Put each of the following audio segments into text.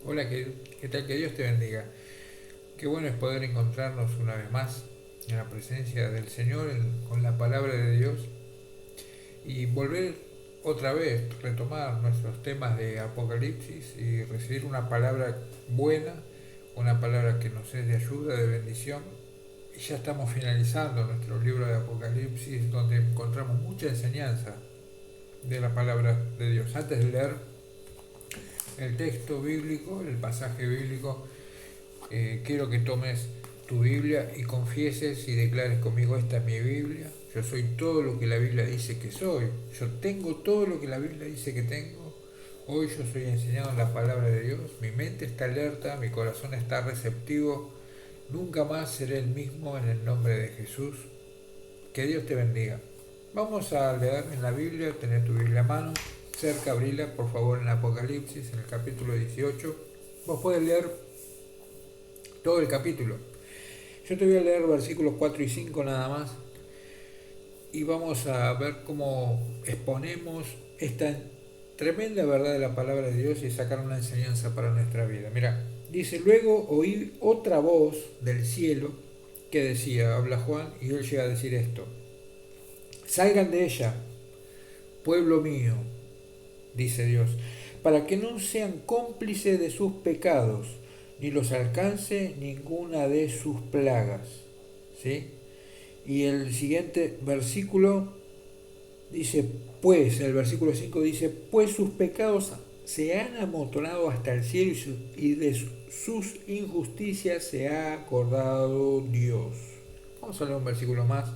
Hola, ¿qué tal? Que Dios te bendiga. Qué bueno es poder encontrarnos una vez más en la presencia del Señor, con la palabra de Dios y volver otra vez, retomar nuestros temas de Apocalipsis y recibir una palabra buena, una palabra que nos es de ayuda, de bendición. Y ya estamos finalizando nuestro libro de Apocalipsis, donde encontramos mucha enseñanza de la palabra de Dios. Antes de leer el texto bíblico, el pasaje bíblico, quiero que tomes tu Biblia y confieses y declares conmigo: esta es mi Biblia, yo soy todo lo que la Biblia dice que soy, yo tengo todo lo que la Biblia dice que tengo. Hoy yo soy enseñado en la palabra de Dios, mi mente está alerta, mi corazón está receptivo, nunca más seré el mismo en el nombre de Jesús. Que Dios te bendiga. Vamos a leer en la Biblia, tener tu Biblia a mano, cerca, abrila por favor en Apocalipsis, en el capítulo 18. Vos podés leer todo el capítulo. Yo te voy a leer versículos 4 y 5 nada más y vamos a ver cómo exponemos esta tremenda verdad de la palabra de Dios y sacar una enseñanza para nuestra vida. Mira, dice: luego oí otra voz del cielo que decía, habla Juan, y él llega a decir esto: salgan de ella, pueblo mío, dice Dios, para que no sean cómplices de sus pecados, ni los alcance ninguna de sus plagas. ¿Sí? Y el siguiente versículo dice, pues, el versículo 5 dice, pues sus pecados se han amontonado hasta el cielo y de sus injusticias se ha acordado Dios. Vamos a leer un versículo más,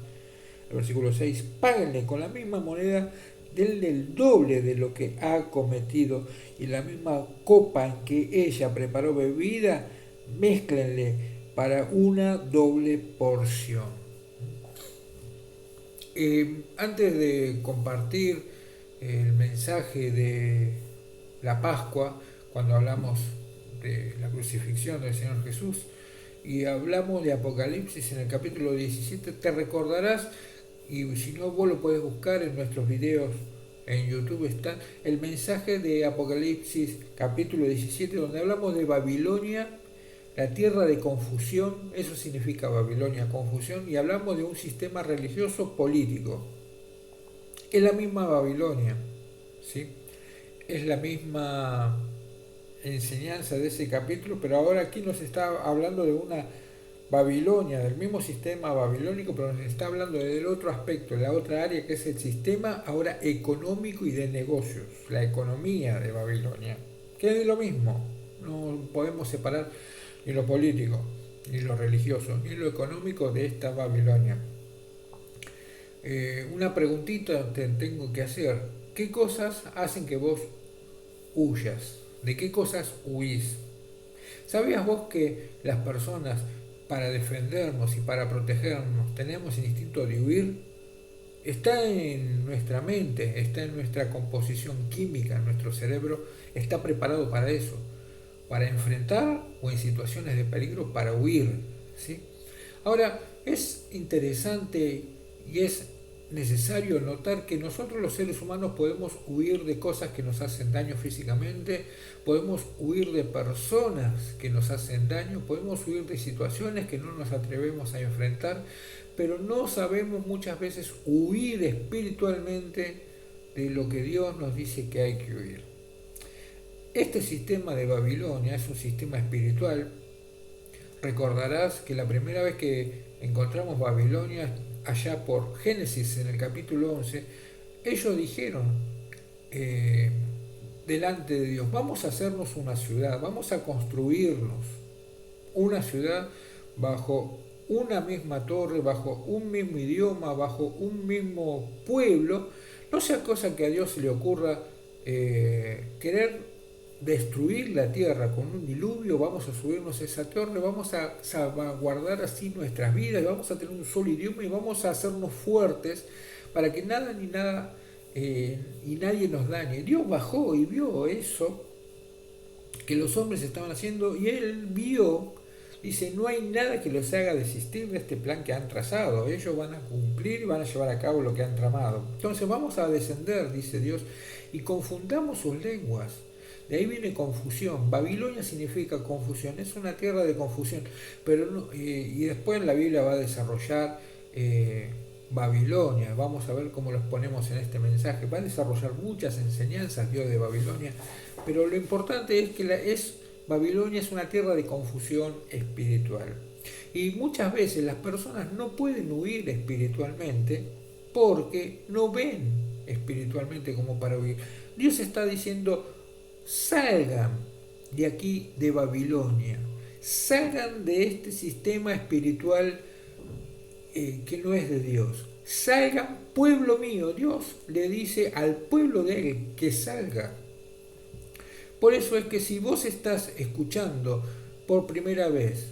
el versículo 6, páguenle con la misma moneda del doble de lo que ha cometido, y la misma copa en que ella preparó bebida, mézclenle para una doble porción. Antes de compartir el mensaje de la Pascua, cuando hablamos de la crucifixión del Señor Jesús y hablamos de Apocalipsis en el capítulo 17, te recordarás, y si no vos lo podés buscar en nuestros videos en YouTube, está el mensaje de Apocalipsis capítulo 17, donde hablamos de Babilonia, la tierra de confusión. Eso significa Babilonia, confusión, y hablamos de un sistema religioso político. Es la misma Babilonia, ¿sí? Es la misma enseñanza de ese capítulo, pero ahora aquí nos está hablando de una Babilonia, del mismo sistema babilónico, pero nos está hablando del otro aspecto, la otra área, que es el sistema ahora económico y de negocios, la economía de Babilonia, que es lo mismo. No podemos separar ni lo político, ni lo religioso, ni lo económico de esta Babilonia. Una preguntita te tengo que hacer: ¿qué cosas hacen que vos huyas? ¿De qué cosas huís? ¿Sabías vos que las personas, para defendernos y para protegernos, tenemos el instinto de huir? Está en nuestra mente, está en nuestra composición química, nuestro cerebro está preparado para eso, para enfrentar o en situaciones de peligro para huir. ¿Sí? Ahora, es interesante y es necesario notar que nosotros los seres humanos podemos huir de cosas que nos hacen daño físicamente, podemos huir de personas que nos hacen daño, podemos huir de situaciones que no nos atrevemos a enfrentar, pero no sabemos muchas veces huir espiritualmente de lo que Dios nos dice que hay que huir. Este sistema de Babilonia es un sistema espiritual. Recordarás que la primera vez que encontramos Babilonia, allá por Génesis en el capítulo 11, ellos dijeron delante de Dios: vamos a hacernos una ciudad, vamos a construirnos una ciudad bajo una misma torre, bajo un mismo idioma, bajo un mismo pueblo. No sea cosa que a Dios se le ocurra querer destruir la tierra con un diluvio. Vamos a subirnos a esa torre, vamos a salvaguardar así nuestras vidas, vamos a tener un solo idioma y vamos a hacernos fuertes para que nada ni nada y nadie nos dañe. Dios bajó y vio eso que los hombres estaban haciendo, y él vio, dice: no hay nada que los haga desistir de este plan que han trazado, ellos van a cumplir y van a llevar a cabo lo que han tramado. Entonces vamos a descender, dice Dios, y confundamos sus lenguas, De ahí viene confusión. Babilonia significa confusión, es una tierra de confusión. Pero no, y después en la Biblia va a desarrollar Babilonia. Vamos a ver cómo los ponemos en este mensaje. Va a desarrollar muchas enseñanzas Dios de Babilonia, pero lo importante es que Babilonia es una tierra de confusión espiritual. Y muchas veces las personas no pueden huir espiritualmente porque no ven espiritualmente como para huir. Dios está diciendo, salgan de aquí de Babilonia, salgan de este sistema espiritual que no es de Dios. Salgan, pueblo mío. Dios le dice al pueblo de él que salga. Por eso es que si vos estás escuchando por primera vez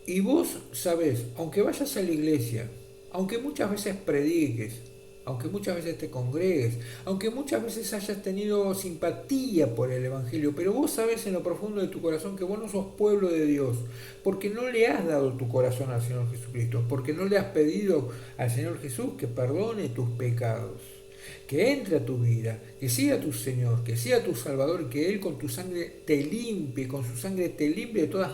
y vos sabés, aunque vayas a la iglesia, aunque muchas veces prediques, aunque muchas veces te congregues, aunque muchas veces hayas tenido simpatía por el Evangelio, pero vos sabés en lo profundo de tu corazón que vos no sos pueblo de Dios, porque no le has dado tu corazón al Señor Jesucristo, porque no le has pedido al Señor Jesús que perdone tus pecados, que entre a tu vida, que sea tu Señor, que sea tu Salvador, y que Él con tu sangre te limpie, con su sangre te limpie de todas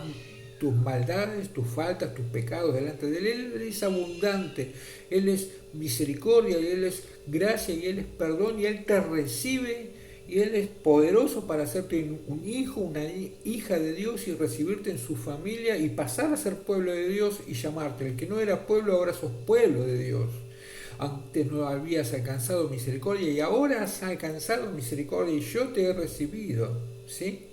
tus maldades, tus faltas, tus pecados delante de Él. Él es abundante, Él es misericordia, y Él es gracia, y Él es perdón, y Él te recibe, y Él es poderoso para hacerte un hijo, una hija de Dios, y recibirte en su familia, y pasar a ser pueblo de Dios, y llamarte. El que no era pueblo, ahora sos pueblo de Dios. Antes no habías alcanzado misericordia, y ahora has alcanzado misericordia, y yo te he recibido, ¿sí?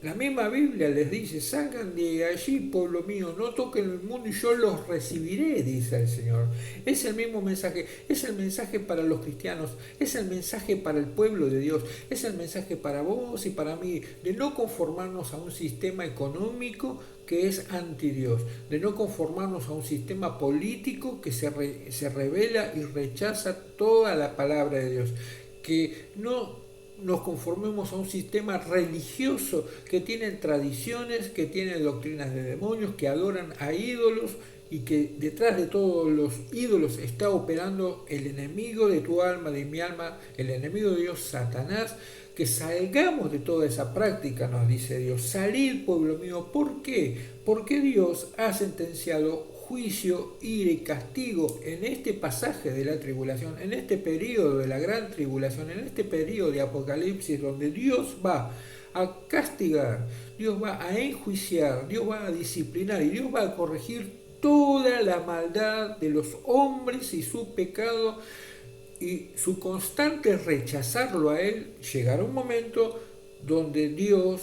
La misma Biblia les dice, salgan de allí, pueblo mío, no toquen el mundo y yo los recibiré, dice el Señor. Es el mismo mensaje, es el mensaje para los cristianos, es el mensaje para el pueblo de Dios, es el mensaje para vos y para mí, de no conformarnos a un sistema económico que es anti Dios, de no conformarnos a un sistema político que se revela y rechaza toda la palabra de Dios, que no nos conformemos a un sistema religioso que tiene tradiciones, que tiene doctrinas de demonios, que adoran a ídolos, y que detrás de todos los ídolos está operando el enemigo de tu alma, de mi alma, el enemigo de Dios, Satanás. Que salgamos de toda esa práctica, nos dice Dios. Salid, pueblo mío. ¿Por qué? Porque Dios ha sentenciado juicio, ira y castigo en este pasaje de la tribulación, en este periodo de la gran tribulación, en este periodo de Apocalipsis, donde Dios va a castigar, Dios va a enjuiciar, Dios va a disciplinar y Dios va a corregir toda la maldad de los hombres y su pecado y su constante rechazarlo a Él. Llegará un momento donde Dios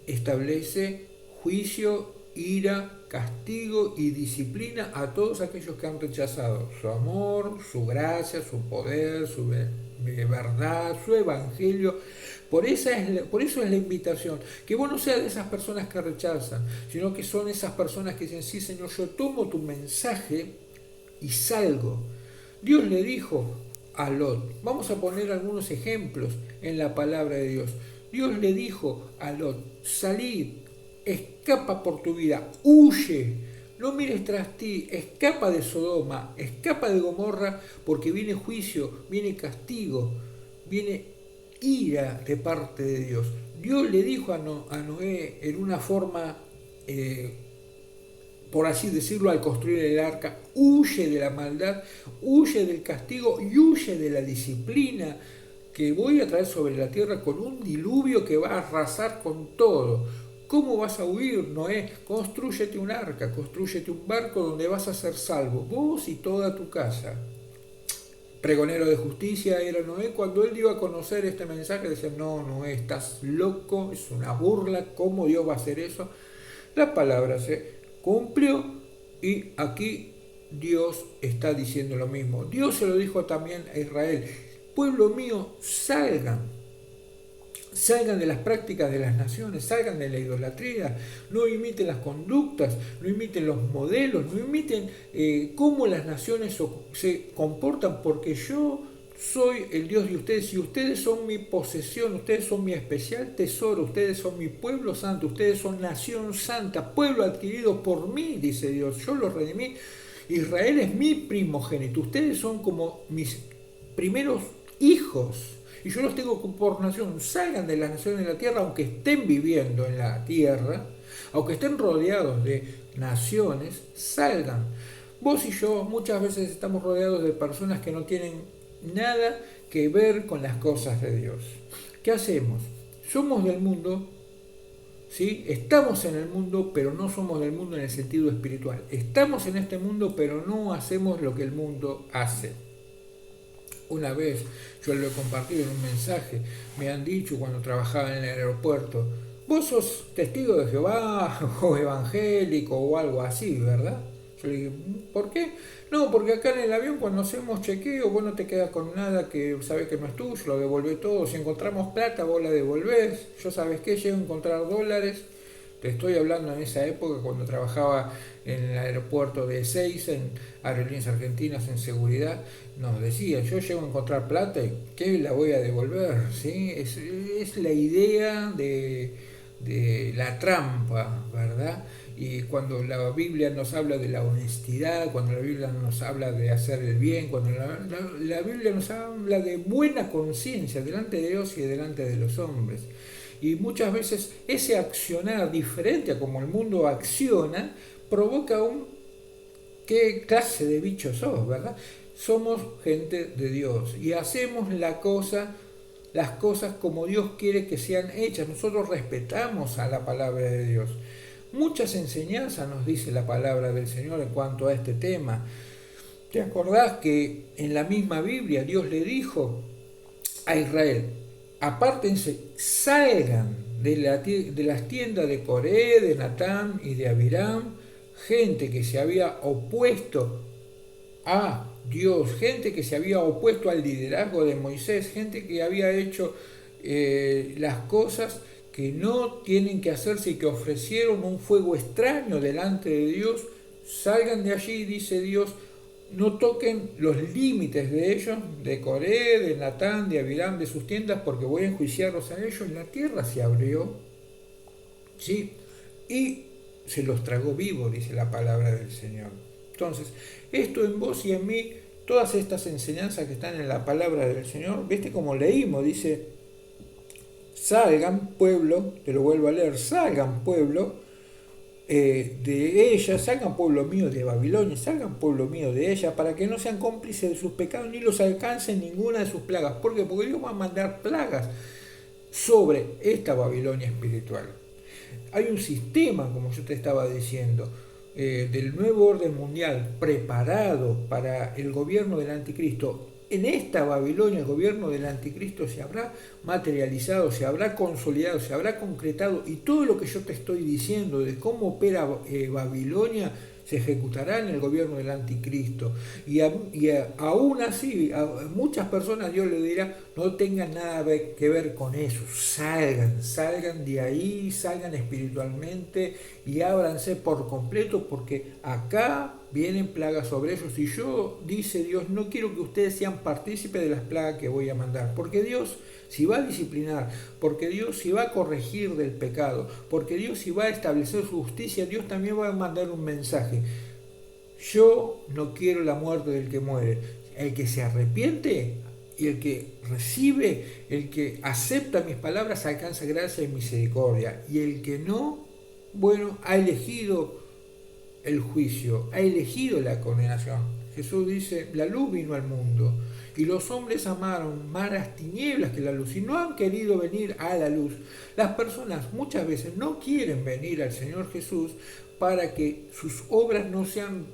establece juicio, ira, castigo y disciplina a todos aquellos que han rechazado su amor, su gracia, su poder, su verdad, su evangelio. Por eso es la invitación, que vos no seas de esas personas que rechazan, sino que son esas personas que dicen, sí Señor, yo tomo tu mensaje y salgo. Dios le dijo a Lot, vamos a poner algunos ejemplos en la palabra de Dios. Dios le dijo a Lot, salid, escapa por tu vida, huye, no mires tras ti, escapa de Sodoma, escapa de Gomorra, porque viene juicio, viene castigo, viene ira de parte de Dios. Dios le dijo a Noé en una forma, por así decirlo, al construir el arca, huye de la maldad, huye del castigo y huye de la disciplina que voy a traer sobre la tierra con un diluvio que va a arrasar con todo. ¿Cómo vas a huir, Noé? Constrúyete un arca, constrúyete un barco donde vas a ser salvo, vos y toda tu casa. Pregonero de justicia era Noé. Cuando él dio a conocer este mensaje, decía, no, Noé, estás loco, es una burla, ¿cómo Dios va a hacer eso? La palabra se cumplió y aquí Dios está diciendo lo mismo. Dios se lo dijo también a Israel, pueblo mío, salgan de las prácticas de las naciones, salgan de la idolatría, no imiten las conductas, no imiten los modelos, no imiten cómo las naciones se comportan, porque yo soy el Dios de ustedes y ustedes son mi posesión, ustedes son mi especial tesoro, ustedes son mi pueblo santo, ustedes son nación santa, pueblo adquirido por mí, dice Dios, yo los redimí, Israel es mi primogénito, ustedes son como mis primeros hijos. y yo los tengo por nación. Salgan de las naciones de la tierra, aunque estén viviendo en la tierra, aunque estén rodeados de naciones, salgan. Vos y yo muchas veces estamos rodeados de personas que no tienen nada que ver con las cosas de Dios. ¿Qué hacemos? Somos del mundo, ¿sí? Estamos en el mundo, pero no somos del mundo en el sentido espiritual. Estamos en este mundo, pero no hacemos lo que el mundo hace. Una vez, yo lo he compartido en un mensaje, me han dicho cuando trabajaba en el aeropuerto, vos sos testigo de Jehová o evangélico o algo así, ¿verdad? Yo le dije, ¿por qué? No, porque acá en el avión cuando hacemos chequeo vos no te quedas con nada que sabés que no es tuyo, lo devolvés todo. Si encontramos plata vos la devolvés. Yo sabés qué, llego a encontrar dólares. Te estoy hablando en esa época cuando trabajaba en el aeropuerto de Ezeiza, en Aerolíneas Argentinas en seguridad. Nos decían, yo llego a encontrar plata y ¿qué la voy a devolver? ¿Sí? Es la idea de la trampa, ¿verdad? Y cuando la Biblia nos habla de la honestidad, cuando la Biblia nos habla de hacer el bien, cuando la Biblia nos habla de buena conciencia delante de Dios y delante de los hombres. Y muchas veces ese accionar diferente a como el mundo acciona provoca un ¿qué clase de bicho sos, verdad? Somos gente de Dios y hacemos las cosas como Dios quiere que sean hechas. Nosotros respetamos a la palabra de Dios. Muchas enseñanzas nos dice la palabra del Señor en cuanto a este tema. ¿Te acordás que en la misma Biblia Dios le dijo a Israel, apártense, salgan de las tiendas de Coré, de Natán y de Abiram, gente que se había opuesto a Dios, gente que se había opuesto al liderazgo de Moisés, gente que había hecho las cosas que no tienen que hacerse y que ofrecieron un fuego extraño delante de Dios. Salgan de allí, dice Dios, no toquen los límites de ellos, de Coré, de Natán, de Abiram, de sus tiendas, porque voy a enjuiciarlos a ellos. La tierra se abrió, ¿sí? Y se los tragó vivos, dice la palabra del Señor. Entonces, esto en vos y en mí, todas estas enseñanzas que están en la palabra del Señor, ¿viste como leímos? Dice, salgan pueblo, te lo vuelvo a leer, salgan pueblo de ella, salgan pueblo mío de Babilonia, salgan pueblo mío de ella, para que no sean cómplices de sus pecados ni los alcancen ninguna de sus plagas. ¿Por qué? Porque Dios va a mandar plagas sobre esta Babilonia espiritual. Hay un sistema, como yo te estaba diciendo, del nuevo orden mundial preparado para el gobierno del anticristo. En esta Babilonia el gobierno del anticristo se habrá materializado, se habrá consolidado, se habrá concretado, y todo lo que yo te estoy diciendo de cómo opera Babilonia se ejecutará en el gobierno del anticristo. Y aún así, a muchas personas Dios le dirá, no tengan nada que ver con eso, salgan de ahí, salgan espiritualmente y ábranse por completo, porque acá vienen plagas sobre ellos. Y yo, dice Dios, no quiero que ustedes sean partícipes de las plagas que voy a mandar, porque Dios, si va a disciplinar, porque Dios, si va a corregir del pecado, porque Dios, si va a establecer su justicia, Dios también va a mandar un mensaje. Yo no quiero la muerte del que muere. El que se arrepiente y el que recibe, el que acepta mis palabras, alcanza gracia y misericordia. Y el que no, bueno, ha elegido el juicio, ha elegido la condenación. Jesús dice, la luz vino al mundo y los hombres amaron más las tinieblas que la luz y no han querido venir a la luz. Las personas muchas veces no quieren venir al Señor Jesús para que sus obras no sean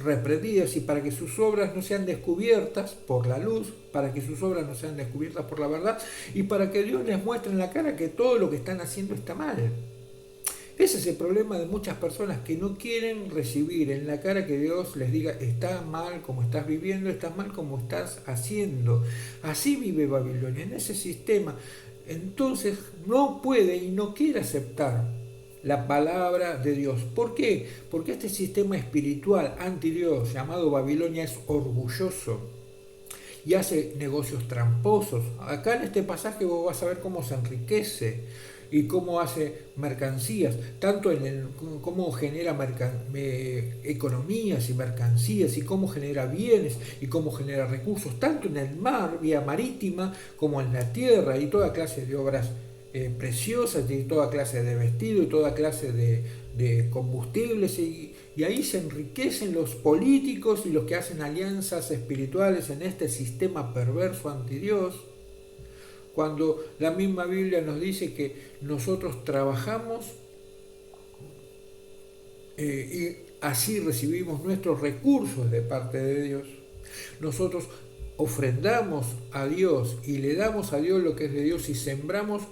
reprendidas y para que sus obras no sean descubiertas por la luz, para que sus obras no sean descubiertas por la verdad y para que Dios les muestre en la cara que todo lo que están haciendo está mal. Ese es el problema de muchas personas que no quieren recibir en la cara que Dios les diga, está mal como estás viviendo, está mal como estás haciendo. Así vive Babilonia, en ese sistema. Entonces no puede y no quiere aceptar la palabra de Dios. ¿Por qué? Porque este sistema espiritual anti Dios llamado Babilonia es orgulloso y hace negocios tramposos. Acá en este pasaje vos vas a ver cómo se enriquece. y cómo hace mercancías, tanto cómo genera economías y mercancías, y cómo genera bienes y cómo genera recursos, tanto en el mar, vía marítima, como en la tierra, y toda clase de obras preciosas, y toda clase de vestido, y toda clase de combustibles, y ahí se enriquecen los políticos y los que hacen alianzas espirituales en este sistema perverso anti Dios, cuando la misma Biblia nos dice que nosotros trabajamos y así recibimos nuestros recursos de parte de Dios. Nosotros ofrendamos a Dios y le damos a Dios lo que es de Dios, y sembramos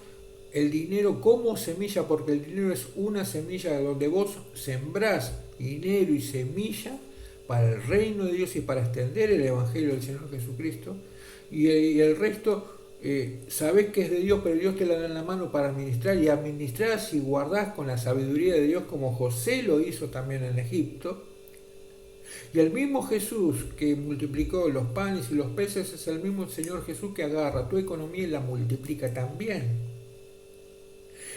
el dinero como semilla, porque el dinero es una semilla donde vos sembrás dinero y semilla para el reino de Dios y para extender el Evangelio del Señor Jesucristo, y el resto sabés que es de Dios, pero Dios te la da en la mano para administrar, y administrás y guardás con la sabiduría de Dios, como José lo hizo también en Egipto. Y el mismo Jesús que multiplicó los panes y los peces es el mismo Señor Jesús que agarra tu economía y la multiplica también.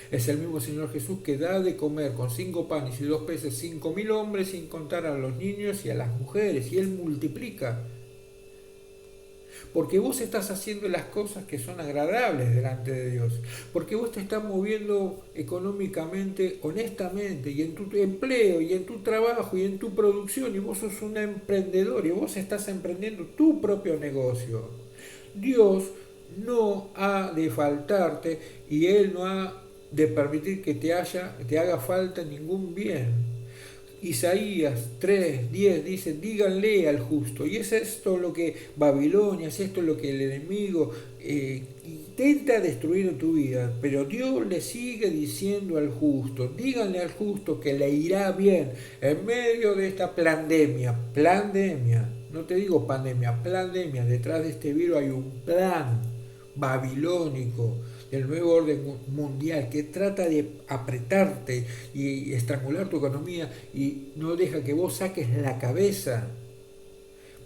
Es el mismo Señor Jesús que da de comer con 5 panes y 2 peces 5.000 hombres, sin contar a los niños y a las mujeres, y Él multiplica. Porque vos estás haciendo las cosas que son agradables delante de Dios, porque vos te estás moviendo económicamente, honestamente, y en tu empleo, y en tu trabajo, y en tu producción, y vos sos un emprendedor, y vos estás emprendiendo tu propio negocio. Dios no ha de faltarte, y Él no ha de permitir que te haga falta ningún bien. Isaías 3:10 dice: díganle al justo. Y es esto lo que Babilonia, es esto lo que el enemigo intenta destruir en tu vida, pero Dios le sigue diciendo al justo: díganle al justo que le irá bien en medio de esta pandemia, no te digo pandemia, pandemia. Detrás de este virus hay un plan babilónico del nuevo orden mundial que trata de apretarte y estrangular tu economía, y no deja que vos saques la cabeza.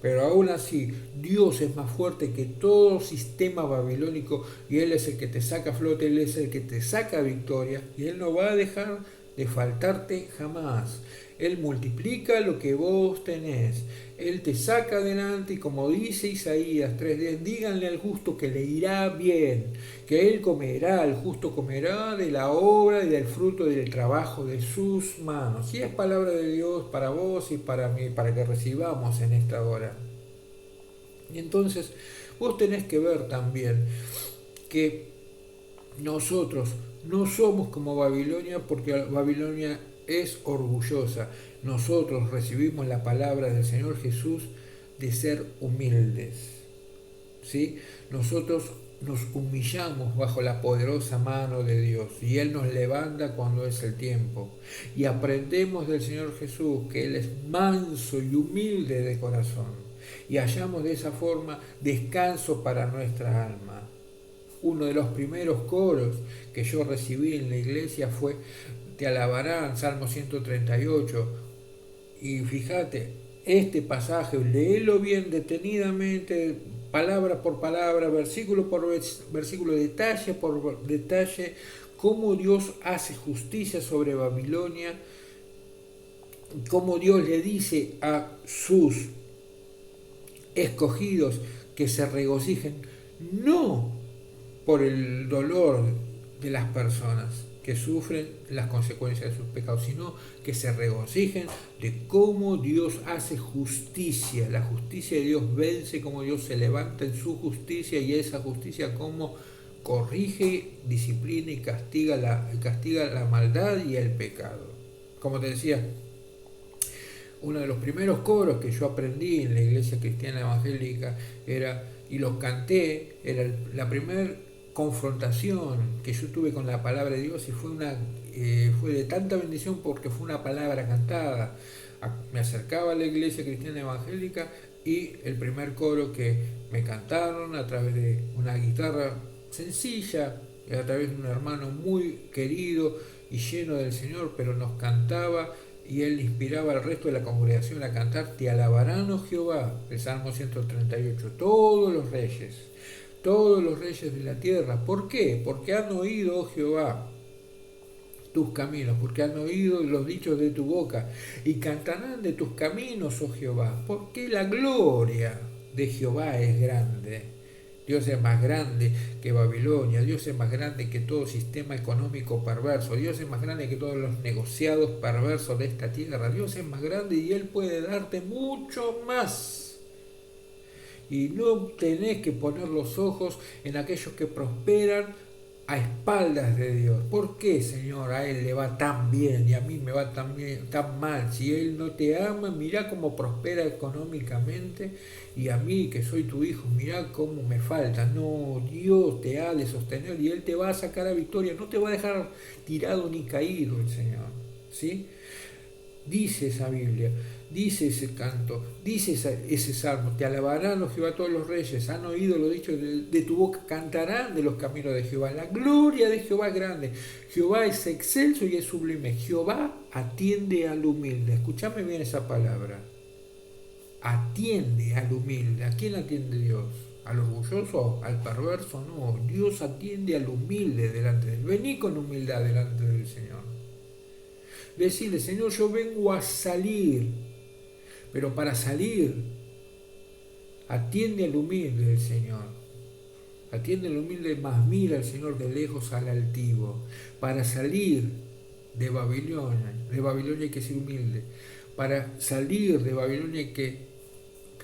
Pero aún así, Dios es más fuerte que todo sistema babilónico, y Él es el que te saca a flote, Él es el que te saca victoria, y Él no va a dejar de faltarte jamás. Él multiplica lo que vos tenés, Él te saca adelante, y como dice Isaías 3:10, díganle al justo que le irá bien, que Él comerá, el justo comerá de la obra y del fruto del trabajo de sus manos. Y es palabra de Dios para vos y para mí, para que recibamos en esta hora. Y entonces vos tenés que ver también que nosotros no somos como Babilonia, porque Babilonia es orgullosa. Nosotros recibimos la palabra del Señor Jesús de ser humildes, ¿sí? Nosotros nos humillamos bajo la poderosa mano de Dios, y Él nos levanta cuando es el tiempo, y aprendemos del Señor Jesús que Él es manso y humilde de corazón, y hallamos de esa forma descanso para nuestra alma. Uno de los primeros coros que yo recibí en la iglesia fue: te alabarán, Salmo 138. Y fíjate, este pasaje, léelo bien detenidamente, palabra por palabra, versículo por versículo, detalle por detalle, cómo Dios hace justicia sobre Babilonia, cómo Dios le dice a sus escogidos que se regocijen, no por el dolor de las personas que sufren las consecuencias de sus pecados, sino que se regocijen de cómo Dios hace justicia. La justicia de Dios vence, cómo Dios se levanta en su justicia, y esa justicia cómo corrige, disciplina y castiga la maldad y el pecado. Como te decía, uno de los primeros coros que yo aprendí en la iglesia cristiana evangélica era, y los canté, era la primera confrontación que yo tuve con la palabra de Dios, y fue de tanta bendición porque fue una palabra cantada. Me acercaba a la iglesia cristiana evangélica, y el primer coro que me cantaron a través de una guitarra sencilla, a través de un hermano muy querido y lleno del Señor, pero nos cantaba, y él inspiraba al resto de la congregación a cantar: te alabarán, oh Jehová, el Salmo 138, todos los reyes de la tierra. ¿Por qué? Porque han oído, oh Jehová, tus caminos, porque han oído los dichos de tu boca, y cantarán de tus caminos, oh Jehová, porque la gloria de Jehová es grande. Dios es más grande que Babilonia, Dios es más grande que todo sistema económico perverso, Dios es más grande que todos los negociados perversos de esta tierra, Dios es más grande y Él puede darte mucho más. Y no tenés que poner los ojos en aquellos que prosperan a espaldas de Dios. ¿Por qué, Señor, a Él le va tan bien y a mí me va tan bien, tan mal? Si Él no te ama, mirá cómo prospera económicamente, y a mí, que soy tu hijo, mirá cómo me falta. No, Dios te ha de sostener y Él te va a sacar a victoria, no te va a dejar tirado ni caído el Señor, ¿sí? Dice esa Biblia, dice ese canto, dice ese salmo: te alabarán los Jehová todos los reyes, han oído lo dicho de tu boca, cantarán de los caminos de Jehová. La gloria de Jehová es grande, Jehová es excelso y es sublime, Jehová atiende al humilde. Escúchame bien esa palabra, atiende al humilde. ¿A quién atiende Dios? ¿Al orgulloso? ¿Al perverso? No, Dios atiende al humilde delante de Él. Vení con humildad delante del Señor. Decirle: Señor, yo vengo a salir, pero para salir, atiende al humilde el Señor. Atiende al humilde, mas mira al Señor de lejos al altivo. Para salir de Babilonia hay que ser humilde. Para salir de Babilonia hay que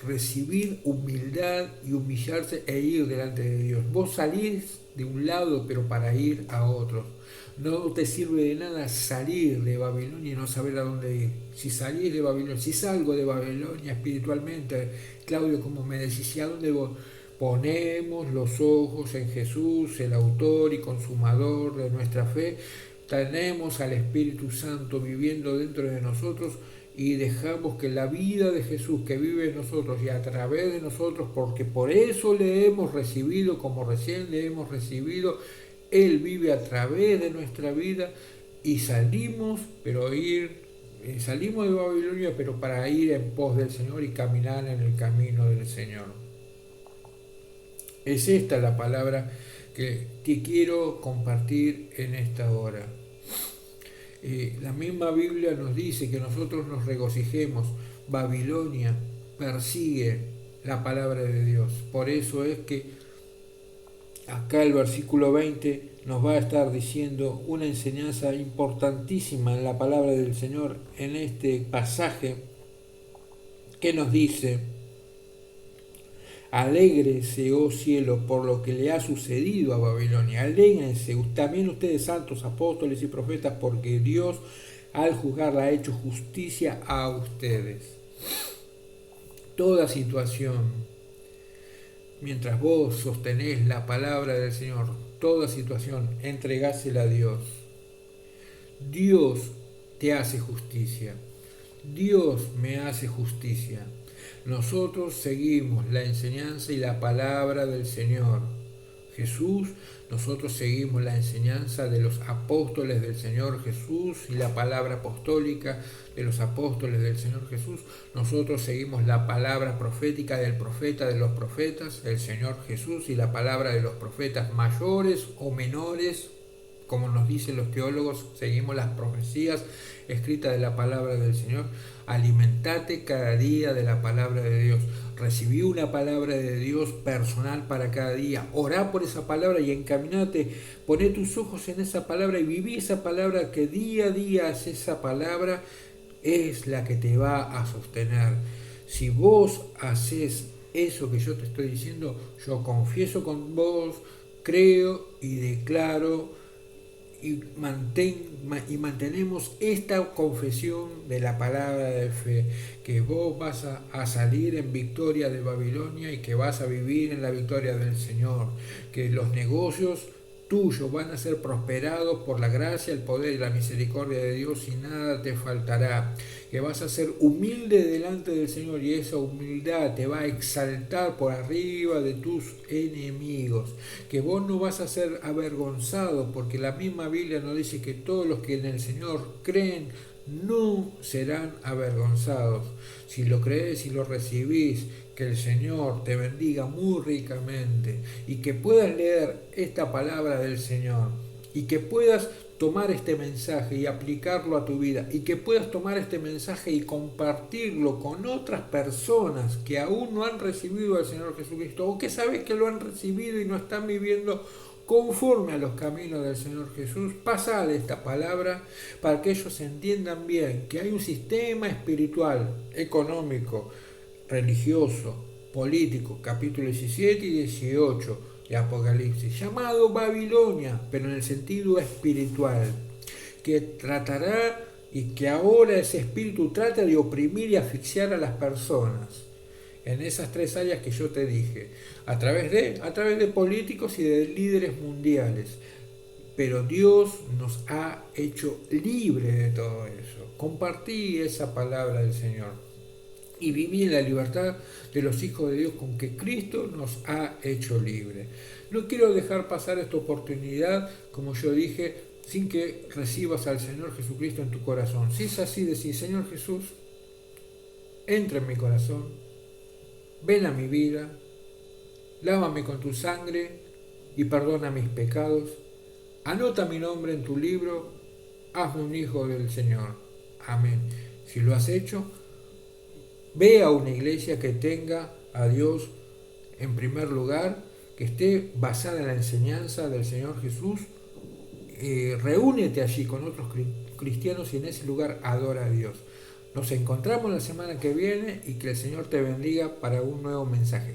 recibir humildad y humillarse e ir delante de Dios. Vos salís de un lado, pero para ir a otro. No te sirve de nada salir de Babilonia y no saber a dónde ir. Si salís de Babilonia, si salgo de Babilonia espiritualmente, Claudio, como me decís, ¿a dónde voy? Ponemos los ojos en Jesús, el autor y consumador de nuestra fe. Tenemos al Espíritu Santo viviendo dentro de nosotros y dejamos que la vida de Jesús que vive en nosotros y a través de nosotros, porque por eso le hemos recibido, como recién le hemos recibido, Él vive a través de nuestra vida y salimos de Babilonia, pero para ir en pos del Señor y caminar en el camino del Señor. Es esta la palabra que te quiero compartir en esta hora. La misma Biblia nos dice que nosotros nos regocijemos. Babilonia persigue la palabra de Dios. Por eso es que acá el versículo 20 nos va a estar diciendo una enseñanza importantísima en la palabra del Señor en este pasaje, que nos dice: alégrese, oh cielo, por lo que le ha sucedido a Babilonia. Alégrense también ustedes, santos apóstoles y profetas, porque Dios al juzgar ha hecho justicia a ustedes. Toda situación, mientras vos sostenés la palabra del Señor, toda situación, entregásela a Dios. Dios te hace justicia. Dios me hace justicia. Nosotros seguimos la enseñanza y la palabra del Señor Jesús. Nosotros seguimos la enseñanza de los apóstoles del Señor Jesús y la palabra apostólica de los apóstoles del Señor Jesús. Nosotros seguimos la palabra profética del profeta de los profetas, el Señor Jesús, y la palabra de los profetas mayores o menores. Como nos dicen los teólogos, seguimos las profecías escritas de la palabra del Señor. Alimentate cada día de la palabra de Dios. Recibí una palabra de Dios personal para cada día. Orá por esa palabra y encaminate. Poné tus ojos en esa palabra y viví esa palabra, que día a día esa palabra es la que te va a sostener. Si vos haces eso que yo te estoy diciendo, yo confieso con vos, creo y declaro y mantenemos esta confesión de la palabra de fe, que vos vas a salir en victoria de Babilonia y que vas a vivir en la victoria del Señor, que los negocios tuyos van a ser prosperados por la gracia, el poder y la misericordia de Dios, y nada te faltará, que vas a ser humilde delante del Señor y esa humildad te va a exaltar por arriba de tus enemigos, que vos no vas a ser avergonzado, porque la misma Biblia nos dice que todos los que en el Señor creen no serán avergonzados. Si lo crees y lo recibís, que el Señor te bendiga muy ricamente y que puedas leer esta palabra del Señor y que puedas tomar este mensaje y aplicarlo a tu vida, y que puedas tomar este mensaje y compartirlo con otras personas que aún no han recibido al Señor Jesucristo, o que sabes que lo han recibido y no están viviendo conforme a los caminos del Señor Jesús. Pasale esta palabra para que ellos entiendan bien que hay un sistema espiritual, económico, religioso, político, capítulo 17 y 18 de Apocalipsis, llamado Babilonia, pero en el sentido espiritual, que tratará y que ahora ese espíritu trata de oprimir y asfixiar a las personas en esas tres áreas que yo te dije, a través de políticos y de líderes mundiales. Pero Dios nos ha hecho libres de todo eso. Compartí esa palabra del Señor y viví en la libertad de los hijos de Dios con que Cristo nos ha hecho libres. No quiero dejar pasar esta oportunidad, como yo dije, sin que recibas al Señor Jesucristo en tu corazón. Si es así, decís: Señor Jesús, entra en mi corazón, ven a mi vida, lávame con tu sangre y perdona mis pecados. Anota mi nombre en tu libro, hazme un hijo del Señor. Amén. Si lo has hecho, ve a una iglesia que tenga a Dios en primer lugar, que esté basada en la enseñanza del Señor Jesús. Reúnete allí con otros cristianos y en ese lugar adora a Dios. Nos encontramos la semana que viene y que el Señor te bendiga para un nuevo mensaje.